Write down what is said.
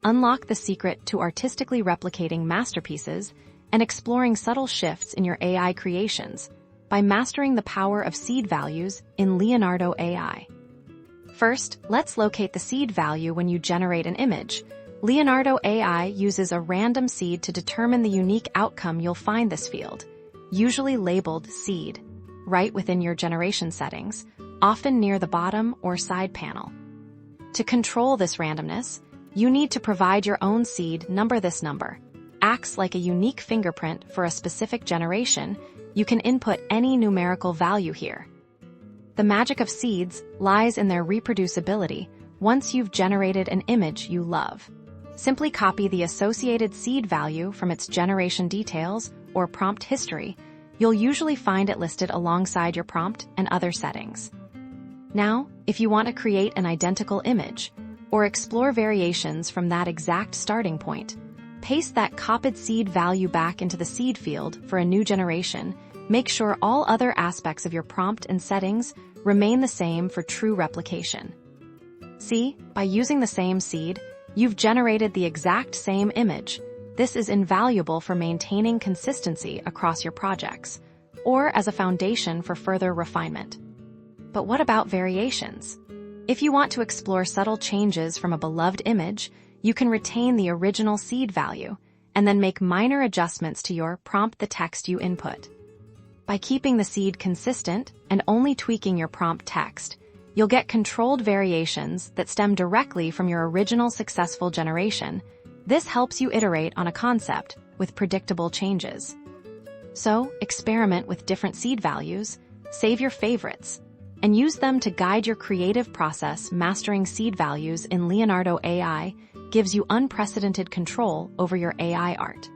Unlock the secret to artistically replicating masterpieces and exploring subtle shifts in your AI creations by mastering the power of seed values in Leonardo AI. First, let's locate the seed value when you generate an image. Leonardo AI uses a random seed to determine the unique outcome you'll find this field, usually labeled seed, right within your generation settings, often near the bottom or side panel. To control this randomness, you need to provide your own seed number. This number acts like a unique fingerprint for a specific generation. You can input any numerical value here. The magic of seeds lies in their reproducibility. Once you've generated an image you love, simply copy the associated seed value from its generation details or prompt history. You'll usually find it listed alongside your prompt and other settings. Now, if you want to create an identical image or explore variations from that exact starting point, paste that copied seed value back into the seed field for a new generation. Make sure all other aspects of your prompt and settings remain the same for true replication. See, by using the same seed, you've generated the exact same image. This is invaluable for maintaining consistency across your projects, or as a foundation for further refinement. But what about variations? If you want to explore subtle changes from a beloved image, you can retain the original seed value and then make minor adjustments to your prompt, the text you input. By keeping the seed consistent and only tweaking your prompt text, you'll get controlled variations that stem directly from your original successful generation. This helps you iterate on a concept with predictable changes. So, experiment with different seed values, save your favorites, and use them to guide your creative process. Mastering seed values in Leonardo AI gives you unprecedented control over your AI art.